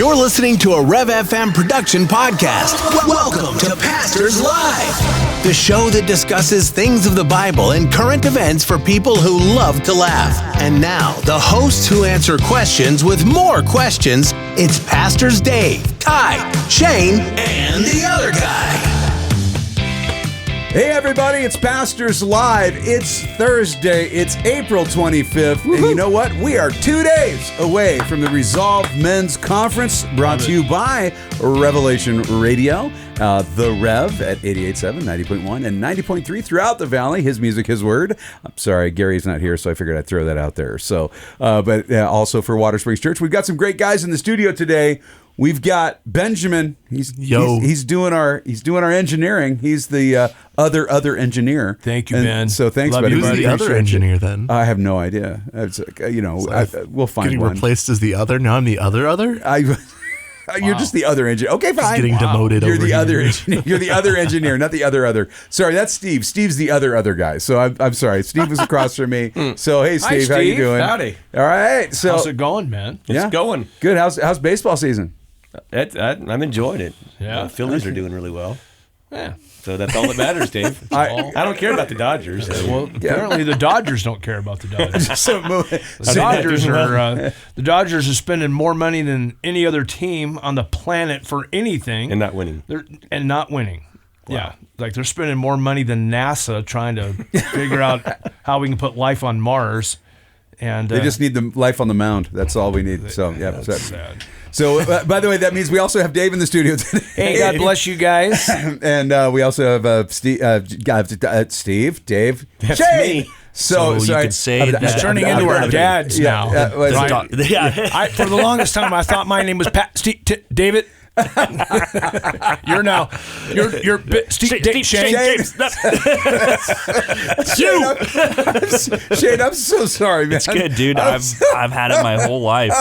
You're listening to a Rev FM production podcast. Welcome to Pastors Live, the show that discusses things of the Bible and current events for people who love to laugh. And now, the hosts who answer questions with more questions, it's Pastors Dave, Ty, Shane, and the other guy. Hey everybody, it's Pastors Live. It's Thursday, it's April 25th, and you know what? We are 2 days away from the Resolve Men's Conference, brought to you by Revelation Radio, The Rev at 88.7, 90.1, and 90.3 throughout the Valley. His music, his word. I'm sorry, Gary's not here, so I figured I'd throw that out there. So, but also for Watersprings Church, we've got some great guys in the studio today. We've got Benjamin. He's doing our engineering. He's the other engineer. Thank you, Ben. So thanks, Love buddy. you, Who's the other engineer then? I have no idea. It's, we'll find getting one. replaced as the other. Now I'm the other. You're just the other engineer. Okay, fine. Getting demoted. You're over the here. other engineer. You're the other engineer, not the other. Sorry, that's Steve. Steve's the other guy. So I'm sorry. Steve was across from me. So hey, Steve, Hi, how you Steve. doing? Howdy. All right. So How's it going, man? It's going. Good. How's baseball season? I'm enjoying it. Yeah. Phillies are doing really well. Yeah. So that's all that matters, Dave. I don't care about the Dodgers. Well, apparently the Dodgers don't care about the Dodgers. So The Dodgers are spending more money than any other team on the planet for anything, and not winning. They're not winning. Wow. Yeah, like they're spending more money than NASA trying to figure out how we can put life on Mars. And they just need the life on the mound. That's all we need. So yeah, that's sad. So, by the way, that means we also have Dave in the studio today. Hey, God bless you guys. And we also have Steve, Dave, That's Shane. me. So you could say It's turning into our dads now. For the longest time, I thought my name was David. You're Steve, Shane. Shane, I'm so sorry, man. It's good, dude. I've had it my whole life.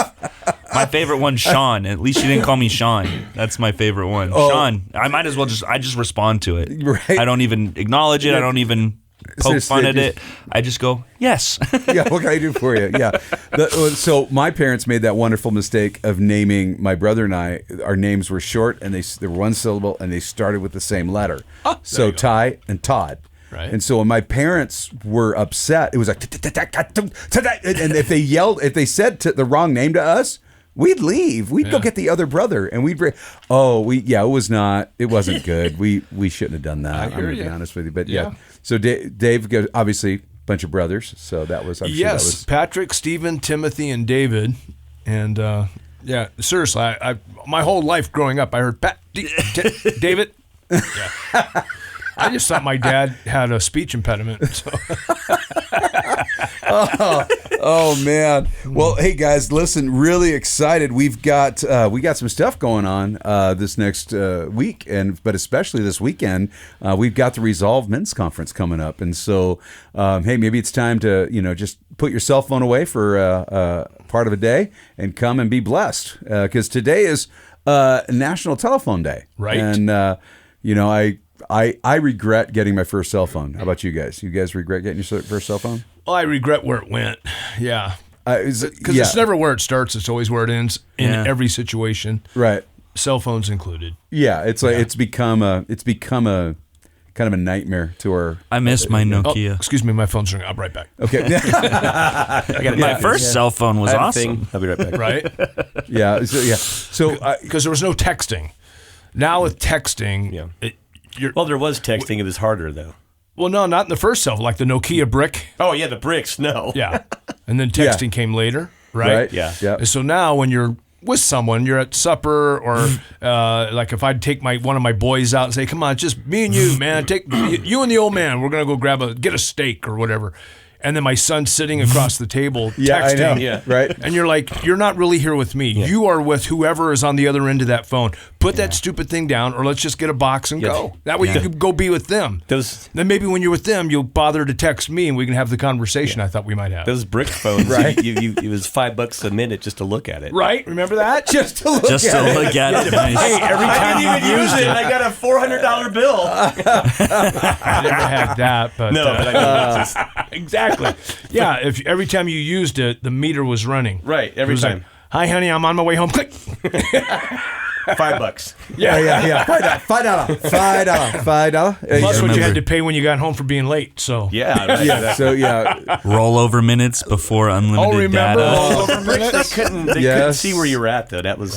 My favorite one's Sean. At least you didn't call me Sean. That's my favorite one. Sean. I might as well just respond to it. Right. I don't even acknowledge it. I don't even poke fun at it. I just go, yes. Yeah, what can I do for you? Yeah. So my parents made that wonderful mistake of naming my brother and I. Our names were short, and they were one syllable, and they started with the same letter. So Ty and Todd. Right. And so when my parents were upset, it was like, and if they said the wrong name to us, we'd leave. We'd go get the other brother, and we'd bring. It wasn't good. We shouldn't have done that. I'm going to be honest with you, but yeah. So Dave, obviously, a bunch of brothers. So that was Patrick, Stephen, Timothy, and David, and seriously, I my whole life growing up, I heard David. Yeah. I just thought my dad had a speech impediment. So. Oh man! Well, hey guys, listen. Really excited. We got some stuff going on this next week, but especially this weekend, we've got the Resolve Men's Conference coming up, and so hey, maybe it's time to just put your cell phone away for part of a day and come and be blessed, because today is National Telephone Day, right? And I regret getting my first cell phone. How about you guys? You guys regret getting your first cell phone? Well, I regret where it went. Yeah. Because it's never where it starts. It's always where it ends in every situation. Right. Cell phones included. Yeah. It's like it's become a kind of a nightmare to our. I miss my Nokia. Excuse me, my phone's ringing. I'll be right back. Okay. My first cell phone was awesome. I'll be right back. Right. Yeah. So because there was no texting. Now with texting, Well, there was texting. It was harder though. Well, no, not in the first cell, like the Nokia brick. Oh yeah, the bricks. No. Yeah, and then texting came later, right? Yeah. And so now when you're with someone, you're at supper, or like if I'd take one of my boys out and say, "Come on, it's just me and you, man. Take you and the old man. We're gonna go get a steak or whatever." And then my son's sitting across the table texting. I know. Yeah. Right. And you're like, you're not really here with me. Yeah. You are with whoever is on the other end of that phone. Put that stupid thing down, or let's just get a box and go. That way you can go be with them. Then maybe when you're with them, you'll bother to text me, and we can have the conversation I thought we might have. Those brick phones, right? It was $5 a minute just to look at it. Right? Remember that? Just to look at it. Hey, every time I didn't even use it, I got a $400 bill. I never had that, but no, but I mean, exactly. Yeah, if every time you used it, the meter was running. Right, every time. Hi, honey, I'm on my way home. Click. $5. Yeah. $5. Plus what you had to pay when you got home for being late. So Yeah, right. Yeah. So yeah. Rollover minutes before unlimited remember data. rollover minutes? They couldn't see where you were at, though. That was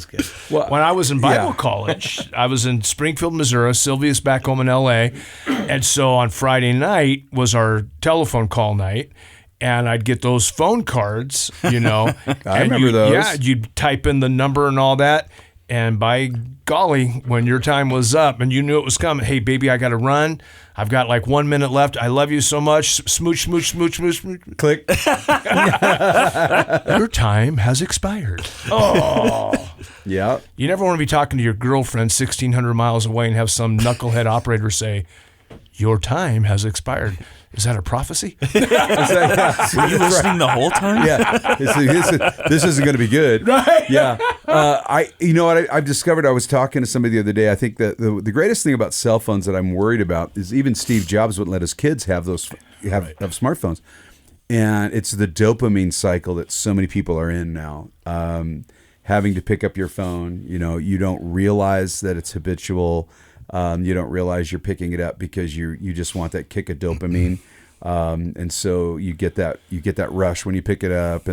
good. When I was in Bible college, I was in Springfield, Missouri. Sylvia's back home in L.A. And so on Friday night was our telephone call night. And I'd get those phone cards, I and remember those. Yeah, you'd type in the number and all that. And by golly, when your time was up and you knew it was coming, hey, baby, I got to run. I've got like 1 minute left. I love you so much. Smooch, smooch, smooch, smooch, smooch. Click. Your time has expired. Oh. Yeah. You never want to be talking to your girlfriend 1,600 miles away and have some knucklehead operator say, your time has expired. Is that a prophecy? Were you listening the whole time? Yeah. This isn't going to be good. Right. Yeah. I've discovered, I was talking to somebody the other day. I think that the greatest thing about cell phones that I'm worried about is even Steve Jobs wouldn't let his kids have have smartphones. And it's the dopamine cycle that so many people are in now. Having to pick up your phone, you don't realize that it's habitual. You don't realize you're picking it up because you just want that kick of dopamine, and so you get that rush when you pick it up,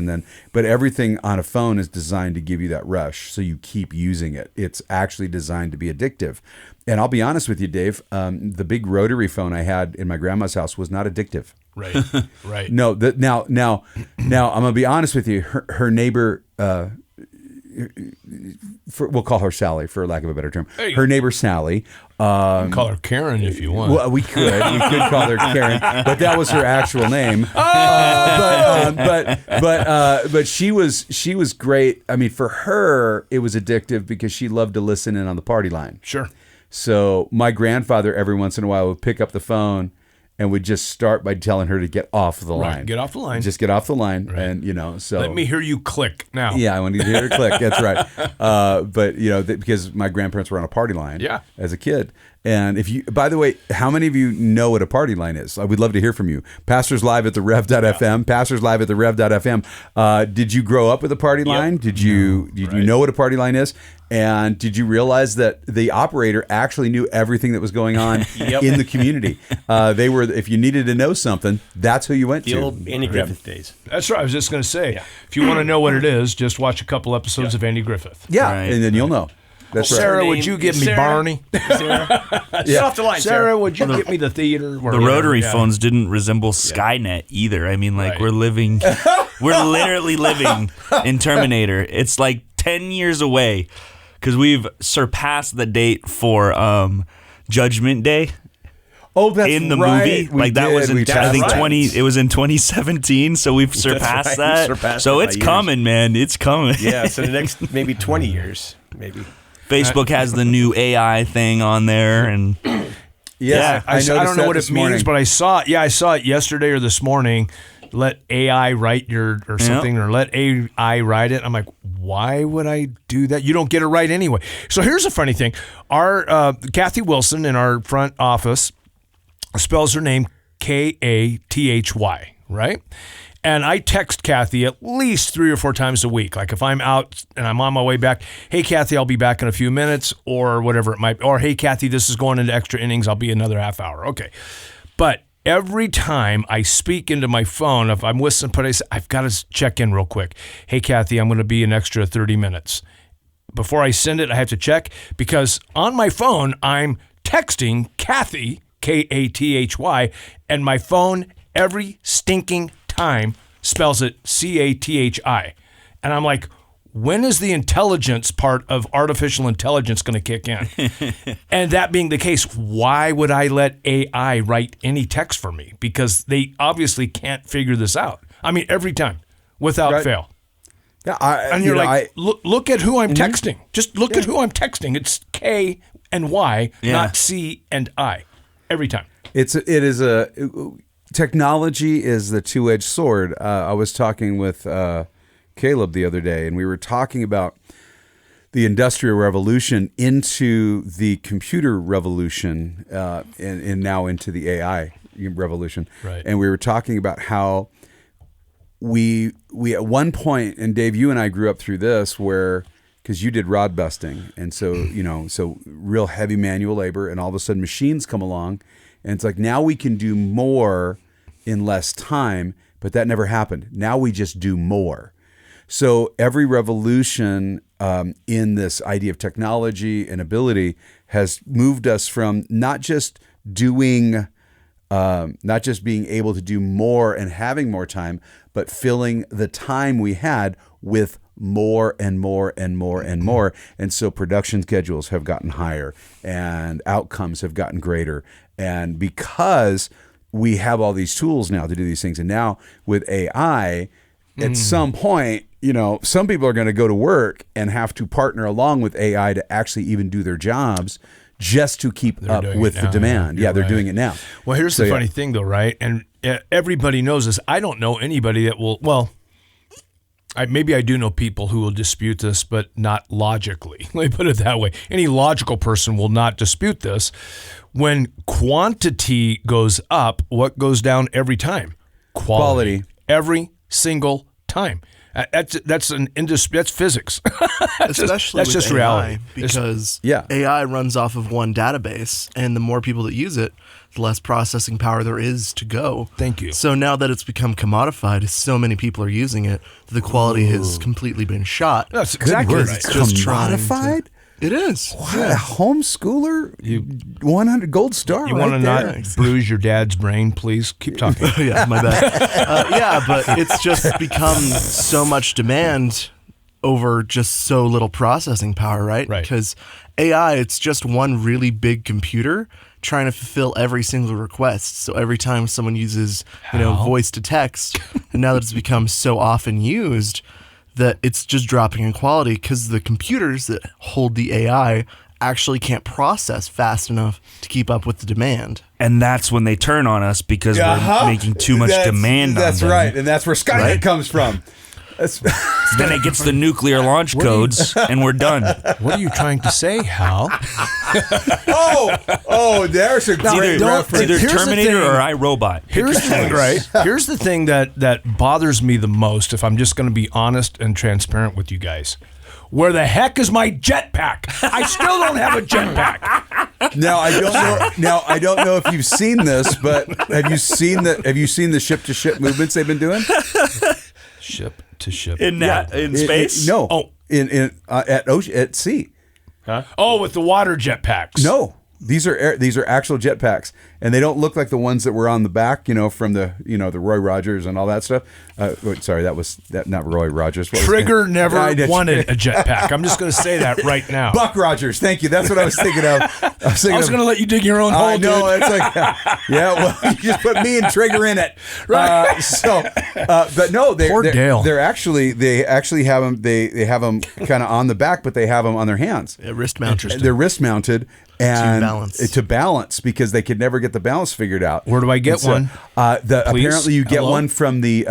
but everything on a phone is designed to give you that rush, so you keep using it. It's actually designed to be addictive, and I'll be honest with you, Dave. The big rotary phone I had in my grandma's house was not addictive. Right. Right. No, now I'm gonna be honest with you. Her neighbor. We'll call her Sally, for lack of a better term. Hey. Her neighbor Sally. Call her Karen if you want. Well, we could call her Karen, but that was her actual name. But she was great. I mean, for her, it was addictive because she loved to listen in on the party line. Sure. So my grandfather every once in a while would pick up the phone and would just start by telling her to get off the line. Get off the line. Just get off the line, Right. and so Let me hear you click now. yeah, I want to hear her click. That's right. But because my grandparents were on a party line as a kid. And by the way, how many of you know what a party line is? I would love to hear from you. Pastors Live at the Rev.fm. Pastors Live at the Rev.fm. Did you grow up with a party line? Did you know what a party line is? And did you realize that the operator actually knew everything that was going on in the community? If you needed to know something, that's who you went to. The old Andy Griffith days. That's right. I was just going to say, if you want to know what it is, just watch a couple episodes of Andy Griffith. Yeah, Right. and then you'll know. That's right. Sarah, would you give me Barney? Get off the line, Sarah, would you get me the theater? The rotary phones didn't resemble Skynet either. I mean, like, Right. we're literally living in Terminator. It's like 10 years away because we've surpassed the date for Judgment Day. Oh, that's in the right. movie, like that was in I think right. 20. It was in 2017, so we've surpassed that. So it's coming, man. It's coming. Yeah. So the next maybe 20 years, maybe. Facebook has the new AI thing on there, and Yeah, I don't know what it means, but I saw it. Yeah, I saw it yesterday or this morning. Let AI write or something, or let AI write it. I'm like, why would I do that? You don't get it right anyway. So here's a funny thing. Our Kathy Wilson in our front office spells her name Kathy, right? And I text Kathy at least 3 or 4 times a week. Like if I'm out and I'm on my way back, hey, Kathy, I'll be back in a few minutes, or whatever it might be. Or, hey, Kathy, this is going into extra innings. I'll be another half hour. Okay. But every time I speak into my phone, if I'm with somebody, I've got to check in real quick. Hey, Kathy, I'm going to be an extra 30 minutes. Before I send it, I have to check because on my phone, I'm texting Kathy, Kathy, and my phone every stinking time spells it Cathi. And I'm like, when is the intelligence part of artificial intelligence going to kick in? And that being the case, why would I let AI write any text for me? Because they obviously can't figure this out. I mean, every time, without fail. Yeah, and you're look at who I'm texting. Just look at who I'm texting. It's K and Y, not C and I. Every time. Technology is the two-edged sword. I was talking with Caleb the other day, and we were talking about the Industrial Revolution into the computer revolution, and now into the AI revolution. Right. And we were talking about how we at one point, and Dave, you and I grew up through this, where because you did rod busting, and so so real heavy manual labor, and all of a sudden machines come along, and it's like now we can do more in less time, but that never happened. Now we just do more. So every revolution in this idea of technology and ability has moved us from not just being able to do more and having more time, but filling the time we had with more and more and more and more. And so production schedules have gotten higher and outcomes have gotten greater. And because we have all these tools now to do these things, and now with AI, at some point, some people are going to go to work and have to partner along with AI to actually even do their jobs just to keep up with the demand. Yeah, they're doing it now. Well, here's the funny thing, though, right? And everybody knows this. I don't know anybody that will, maybe I do know people who will dispute this, but not logically. Let me put it that way. Any logical person will not dispute this. When quantity goes up, what goes down every time? Quality. Every single time. That's physics. Especially that's with just AI, reality. because AI runs off of one database, and the more people that use it, the less processing power there is to go. Thank you. So now that it's become commodified, so many people are using it, the quality has completely been shot. That's exactly right. It's just commodified? It is. What, a homeschooler? 100 gold star. You want to not bruise your dad's brain, please? Keep talking. Yeah, my bad. But it's just become so much demand over just so little processing power, right? Right. Because AI, it's just one really big computer trying to fulfill every single request. So every time someone uses, voice to text, and now that it's become so often used, that it's just dropping in quality because the computers that hold the AI actually can't process fast enough to keep up with the demand. And that's when they turn on us because we're making too much demand on them. That's right. And that's where Skynet comes from. Then it gets the nuclear launch codes, and we're done. What are you trying to say, Hal? There's a great reference. It's either Terminator or iRobot. Here's the thing, right? Here's the thing that bothers me the most, if I'm just going to be honest and transparent with you guys. Where the heck is my jetpack? I still don't have a jetpack. Now I don't know if you've seen this, but have you seen the ship to ship movements they've been doing? Ship to ship in space? At sea. Huh? Oh, with the water jetpacks. No, these are actual jetpacks, and they don't look like the ones that were on the back, from the the Roy Rogers and all that stuff. Sorry, not Roy Rogers. Trigger never wanted a jetpack. I'm just going to say that right now. Buck Rogers, thank you. That's what I was thinking of. I was going to let you dig your own hole. I know. It's like, you just put me and Trigger in it, right? But no, they actually have them. They have them kind of on the back, but they have them on their hands. Yeah, wrist mounted. They're wrist mounted. And to balance because they could never get the balance figured out. Where do I get one? Apparently, you get one from the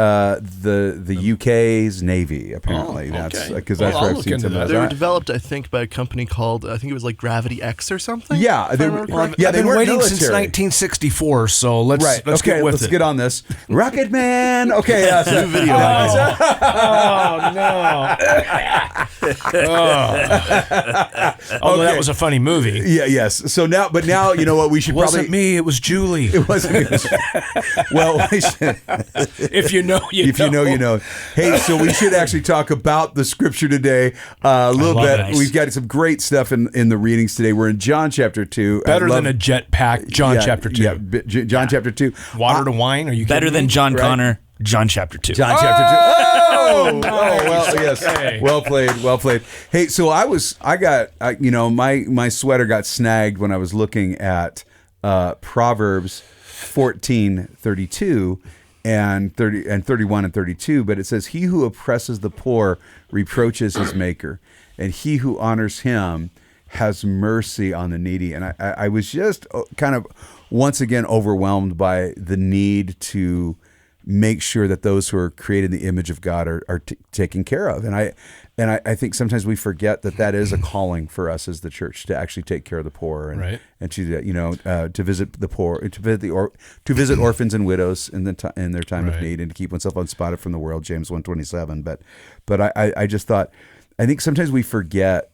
UK's Navy. Apparently, that's because that's where I've seen some of those. They were developed, I think, by a company called like Gravity X or something. Yeah, they were waiting since 1964. So let's get with it. Let's get on this. Rocket Man. Okay, new video. Oh no! Although that was a funny movie. Yeah. Yes. So now, you know what? We should probably. It wasn't me. It was Julie. It wasn't me. Well, if you know, you know. Hey, so we should actually talk about the scripture today a little bit. Nice. We've got some great stuff in the readings today. We're in John chapter 2. Better than a jetpack. John chapter 2. Yeah, John chapter 2. Water to wine? Are you better than John Connor? John chapter 2. John chapter 2. Oh, well, yes. Okay. Well played. Hey, so my sweater got snagged when I was looking at Proverbs 14:32 and 31 and 32, but it says, "He who oppresses the poor reproaches his maker, and he who honors him has mercy on the needy." And I was just kind of once again overwhelmed by the need to make sure that those who are created in the image of God are taken care of. And I think sometimes we forget that is a calling for us as the church to actually take care of the poor and to visit the poor, to visit orphans and widows in their time of need, and to keep oneself unspotted from the world, James 1:27. But I just thought, I think sometimes we forget.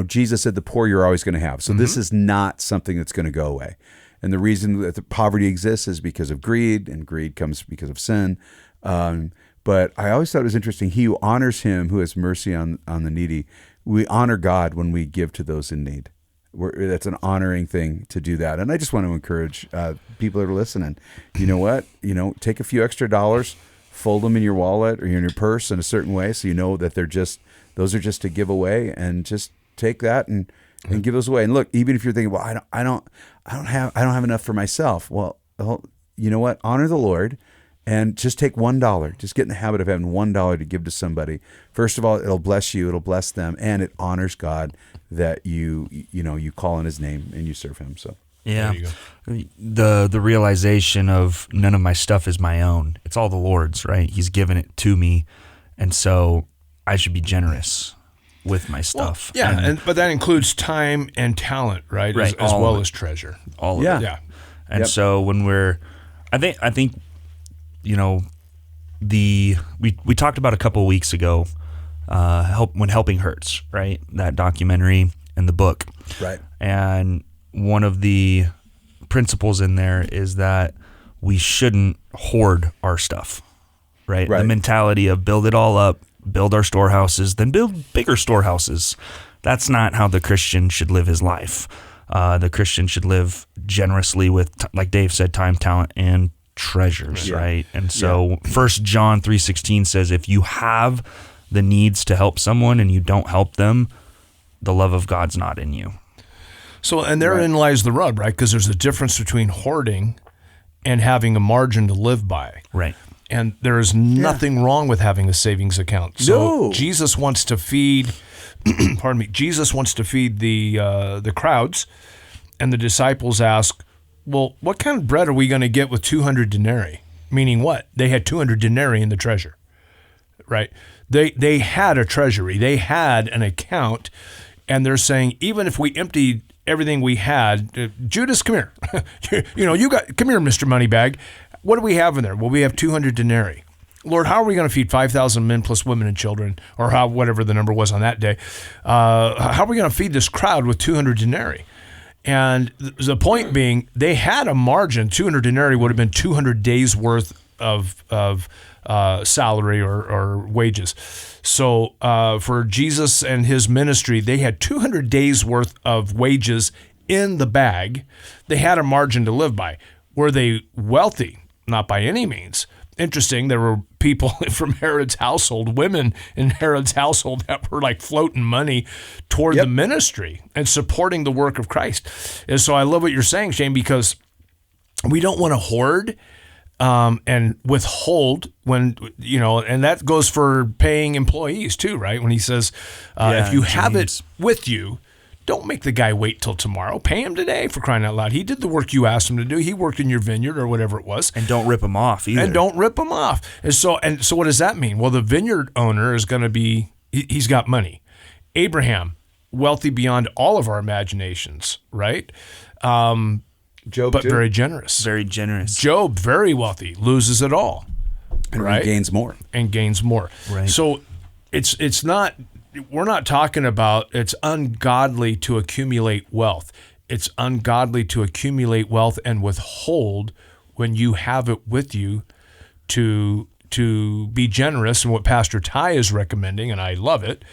Jesus said the poor you're always going to have. So this is not something that's going to go away. And the reason that the poverty exists is because of greed, and greed comes because of sin. But I always thought it was interesting. He who honors him who has mercy on the needy. We honor God when we give to those in need. That's an honoring thing to do that. And I just want to encourage people that are listening. You know what? Take a few extra dollars, fold them in your wallet or in your purse in a certain way, so you know that those are just to give away, and just take that and give those away. And look, even if you're thinking, well, I don't have enough for myself. Well, you know what? Honor the Lord. And just take $1. Just get in the habit of having $1 to give to somebody. First of all, it'll bless you, it'll bless them, and it honors God that you call on His name and you serve Him. So yeah, the realization of none of my stuff is my own. It's all the Lord's, right? He's given it to me, and so I should be generous with my stuff. Well, yeah, but that includes time and talent, right? As well as treasure. All of it. Yeah. And so when I think. We talked about a couple of weeks ago, When Helping Hurts, right? That documentary and the book. Right. And one of the principles in there is that we shouldn't hoard our stuff, right? The mentality of build it all up, build our storehouses, then build bigger storehouses. That's not how the Christian should live his life. The Christian should live generously with, like Dave said, time, talent, and treasures, right? And so 1 John 3:16 says, if you have the needs to help someone and you don't help them, the love of God's not in you. So, and therein lies the rub, right? Because there's a difference between hoarding and having a margin to live by. Right. And there is nothing wrong with having a savings account. So Jesus wants to feed, Jesus wants to feed the crowds, and the disciples ask, well, what kind of bread are we going to get with 200 denarii? Meaning what? They had 200 denarii in the treasure, right? They had a treasury. They had an account, and they're saying, even if we emptied everything we had, Judas, come here. Come here, Mr. Moneybag. What do we have in there? Well, we have 200 denarii. Lord, how are we going to feed 5,000 men plus women and children, or whatever the number was on that day? How are we going to feed this crowd with 200 denarii? And the point being, they had a margin. 200 denarii would have been 200 days worth of salary or wages. So for Jesus and his ministry, they had 200 days worth of wages in the bag. They had a margin to live by. Were they wealthy? Not by any means. Interesting, there were people from Herod's household, women in Herod's household, that were like floating money toward the ministry and supporting the work of Christ. And so I love what you're saying, Shane, because we don't want to hoard and withhold when, and that goes for paying employees too, right? When he says, if you have it with you, don't make the guy wait till tomorrow. Pay him today, for crying out loud. He did the work you asked him to do. He worked in your vineyard or whatever it was. And don't rip him off either. And don't rip him off. And so what does that mean? Well, the vineyard owner is going to be, he's got money. Abraham, wealthy beyond all of our imaginations, right? Job, but too. Very generous. Very generous. Job, very wealthy, loses it all. And right? gains more. And gains more. Right. So it's not... We're not talking about it's ungodly to accumulate wealth. It's ungodly to accumulate wealth and withhold when you have it with you to be generous. And what Pastor Ty is recommending, and I love it,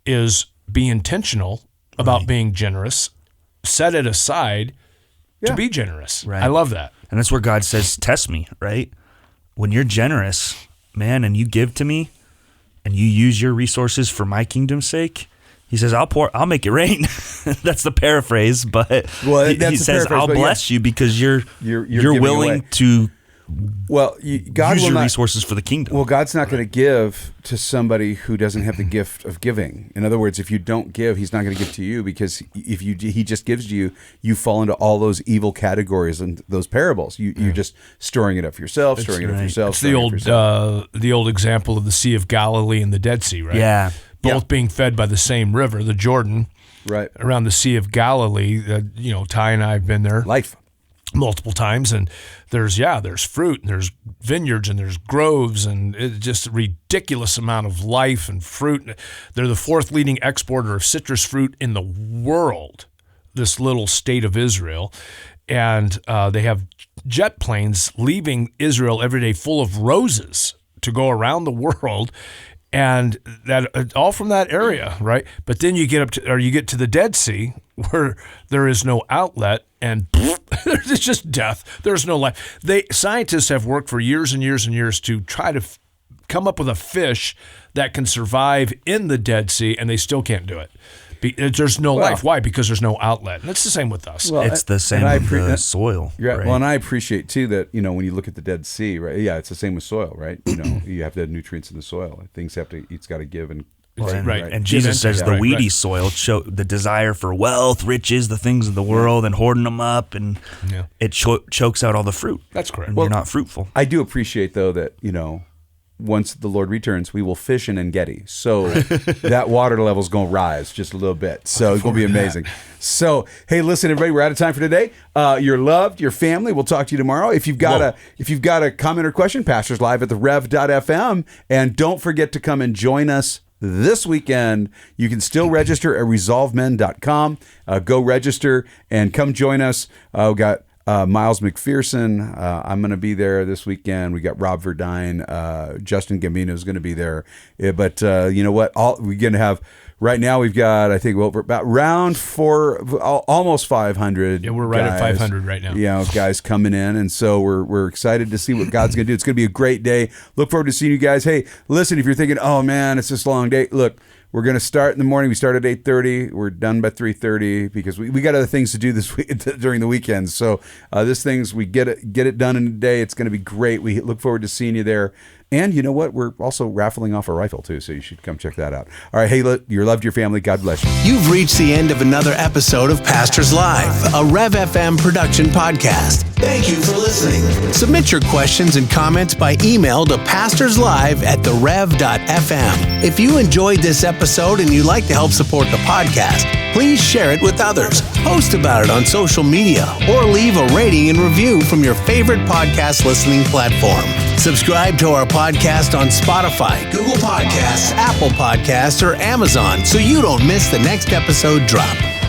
is be intentional about being generous. Set it aside to be generous. Right. I love that. And that's where God says, test me, right? When you're generous, man, and you give to me, and you use your resources for my kingdom's sake, he says, I'll make it rain. That's the paraphrase, but he says, I'll bless you because you're willing to Well, God use will your not, resources for the kingdom. Well, God's not going to give to somebody who doesn't have the gift of giving. In other words, if you don't give, he's not going to give to you, because if he just gives to you, you fall into all those evil categories and those parables. You're just storing it up for yourself, storing it up for yourself. It's the old example of the Sea of Galilee and the Dead Sea, right? Yeah. Both being fed by the same river, the Jordan, right around the Sea of Galilee. Ty and I have been there. Life. Multiple times, and there's fruit, and there's vineyards, and there's groves, and it's just a ridiculous amount of life and fruit. They're the fourth leading exporter of citrus fruit in the world, this little state of Israel, and they have jet planes leaving Israel every day full of roses to go around the world, and that all from that area, right? But then you get to the Dead Sea, where there is no outlet, and it's just death. There's no life. Scientists have worked for years and years and years to try to come up with a fish that can survive in the Dead Sea, and they still can't do it. There's no life. Why? Because there's no outlet. And it's the same with us. Well, it's the same with the soil. Yeah. Right? Well, and I appreciate too that, when you look at the Dead Sea, right? Yeah, it's the same with soil, right? You have to have nutrients in the soil. It's got to give and. Right. And Jesus says the weedy soil show the desire for wealth, riches, the things of the world, and hoarding them up, and it chokes out all the fruit. That's correct. And you're not fruitful. I do appreciate though that once the Lord returns, we will fish in En-Gedi, so that water level's going to rise just a little bit. So it's going to be amazing. So hey, listen, everybody, we're out of time for today. You're loved, your family. We'll talk to you tomorrow. If you've got a comment or question, Pastors Live at the Rev.fm, and don't forget to come and join us this weekend. You can still register at resolvemen.com. Go register and come join us. We got Miles McPherson. I'm going to be there this weekend. We got Rob Verdine. Justin Gambino is going to be there. But you know what? We're going to have. Right now we've got, I think, we're about round 4, almost 500. Yeah, we're right at 500 right now. Guys coming in, and so we're excited to see what God's going to do. It's going to be a great day. Look forward to seeing you guys. Hey, listen, if you're thinking, oh man, it's this long day, look, we're going to start in the morning. We start at 8:30. We're done by 3:30 because we got other things to do this week during the weekends. So we get it done in a day. It's going to be great. We look forward to seeing you there. And you know what? We're also raffling off a rifle too, so you should come check that out. All right, hey, you're loved, your family. God bless you. You've reached the end of another episode of Pastors Live, a Rev FM production podcast. Thank you for listening. Submit your questions and comments by email to pastorslive@therev.fm. If you enjoyed this episode and you'd like to help support the podcast, please share it with others. Post about it on social media or leave a rating and review from your favorite podcast listening platform. Subscribe to our podcast on Spotify, Google Podcasts, Apple Podcasts, or Amazon so you don't miss the next episode drop.